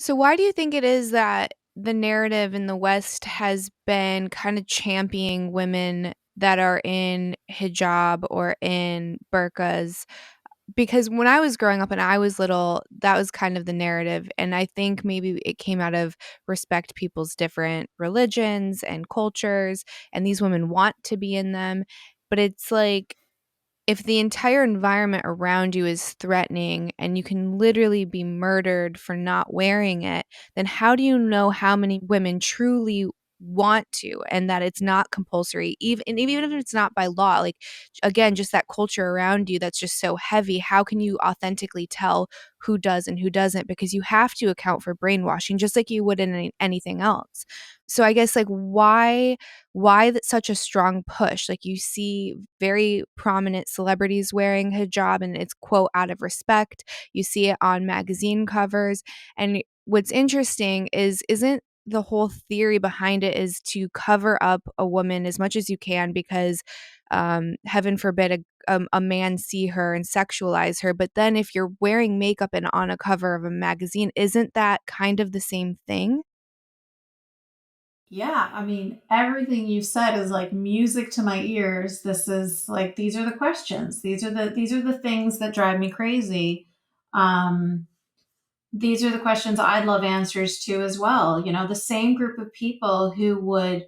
So why do you think it is that the narrative in the West has been kind of championing women that are in hijab or in burqas? Because when I was growing up and I was little, that was kind of the narrative. And I think maybe it came out of respect people's different religions and cultures, and these women want to be in them. But it's like, if the entire environment around you is threatening and you can literally be murdered for not wearing it, then how do you know how many women truly want to and that it's not compulsory, even if it's not by law? Like, again, just that culture around you that's just so heavy, how can you authentically tell who does and who doesn't? Because you have to account for brainwashing just like you would in anything else. So I guess, like, why that such a strong push? Like, you see very prominent celebrities wearing hijab and it's quote out of respect. You see it on magazine covers. And what's interesting is isn't the whole theory behind it is to cover up a woman as much as you can because heaven forbid a man see her and sexualize her. But then if you're wearing makeup and on a cover of a magazine, isn't that kind of the same thing? Yeah, I mean, everything you said is like music to my ears. This is like these are the questions. These are the things that drive me crazy. Um these are the questions I'd love answers to as well. The same group of people who would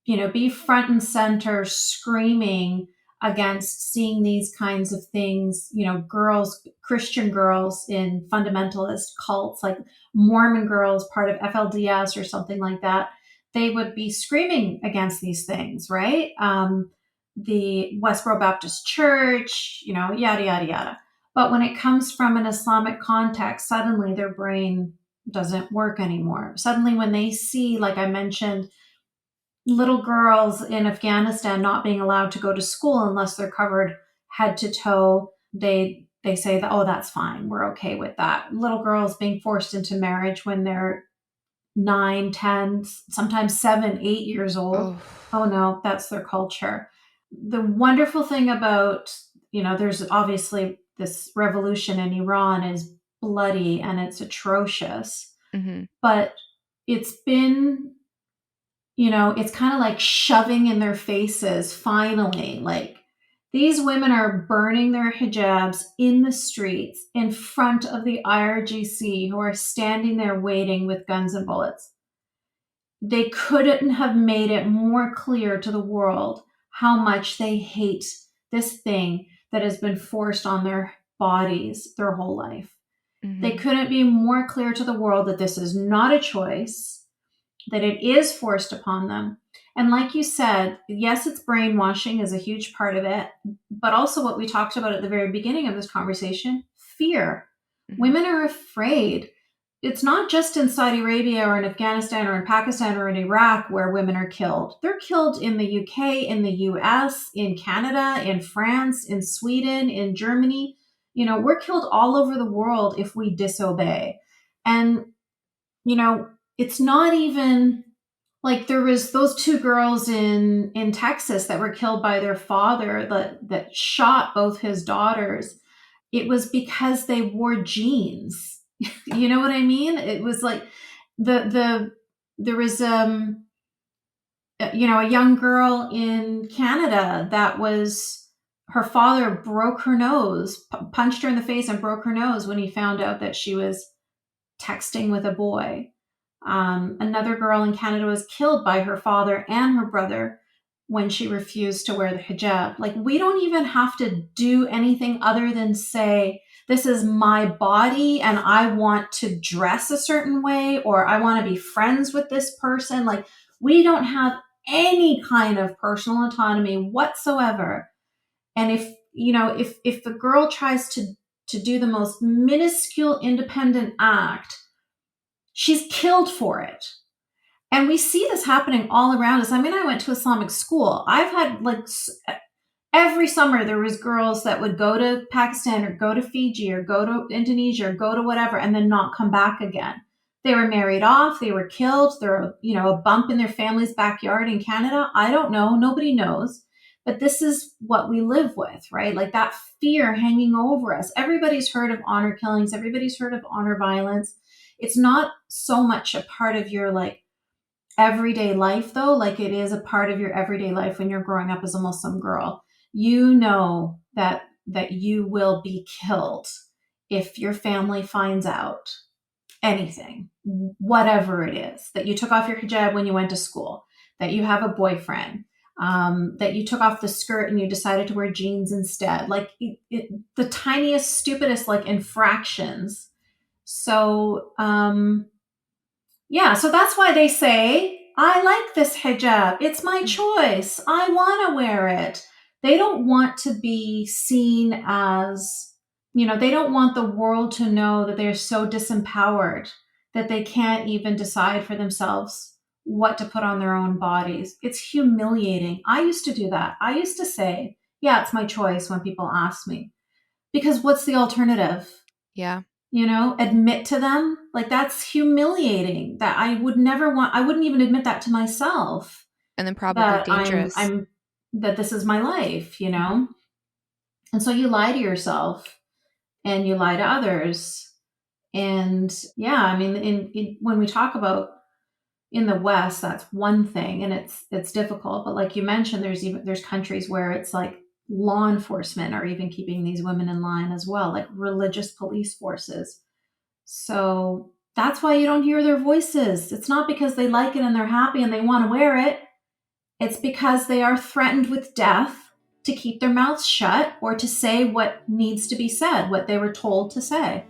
be front and center screaming against seeing these kinds of things, girls, Christian girls in fundamentalist cults, like Mormon girls, part of FLDS or something like that. They would be screaming against these things, right? The Westboro Baptist Church, yada, yada, yada. But when it comes from an Islamic context, suddenly their brain doesn't work anymore. Suddenly, when they see, like I mentioned, little girls in Afghanistan not being allowed to go to school unless they're covered head to toe. They say that, oh, that's fine. We're okay with that. Little girls being forced into marriage when they're 9, 10, sometimes 7, 8 years old. Oh. Oh no, that's their culture. The wonderful thing about, there's obviously this revolution in Iran is bloody and it's atrocious, Hmm. but it's been it's kind of like shoving in their faces finally. Like these women are burning their hijabs in the streets in front of the IRGC who are standing there waiting with guns and bullets. They couldn't have made it more clear to the world how much they hate this thing that has been forced on their bodies their whole life. They Hmm. couldn't be more clear to the world that this is not a choice, that it is forced upon them. And like you said, yes, it's brainwashing is a huge part of it, but also what we talked about at the very beginning of this conversation, fear. Hmm. Women are afraid. It's not just in Saudi Arabia or in Afghanistan or in Pakistan or in Iraq where women are killed. They're killed in the UK, in the US, in Canada, in France, in Sweden, in Germany. We're killed all over the world if we disobey. And you know, it's not even like there was those two girls in Texas that were killed by their father that shot both his daughters. It was because they wore jeans. You know what I mean? It was like the there was a young girl in Canada that was her father broke her nose, punched her in the face and broke her nose when he found out that she was texting with a boy. Another girl in Canada was killed by her father and her brother when she refused to wear the hijab. Like, we don't even have to do anything other than say, this is my body and I want to dress a certain way or I want to be friends with this person. Like, we don't have any kind of personal autonomy whatsoever. And if the girl tries to do the most minuscule independent act, she's killed for it. And we see this happening all around us. I mean, I went to Islamic school. I've had like every summer there was girls that would go to Pakistan or go to Fiji or go to Indonesia or go to whatever and then not come back again. They were married off, they were killed, they're, a bump in their family's backyard in Canada. I don't know, nobody knows. But this is what we live with, right? Like that fear hanging over us. Everybody's heard of honor killings, everybody's heard of honor violence. It's not so much a part of your like everyday life though, like it is a part of your everyday life when you're growing up as a Muslim girl. You know that you will be killed if your family finds out anything, whatever it is, that you took off your hijab when you went to school, that you have a boyfriend, that you took off the skirt and you decided to wear jeans instead. Like the tiniest, stupidest like infractions. So, yeah, so that's why they say, I like this hijab. It's my choice. I want to wear it. They don't want to be seen as, they don't want the world to know that they're so disempowered that they can't even decide for themselves what to put on their own bodies. It's humiliating. I used to do that. I used to say, yeah, it's my choice when people ask me. Because what's the alternative? Yeah. Admit to them, like that's humiliating. That I would never want. I wouldn't even admit that to myself, And then probably that dangerous. that this is my life. And so you lie to yourself and you lie to others. And yeah, I mean, when we talk about in the West, that's one thing, and it's difficult. But like you mentioned, there's countries where it's like law enforcement are even keeping these women in line as well, like religious police forces. So that's why you don't hear their voices. It's not because they like it and they're happy and they want to wear it. It's because they are threatened with death to keep their mouths shut or to say what needs to be said, what they were told to say.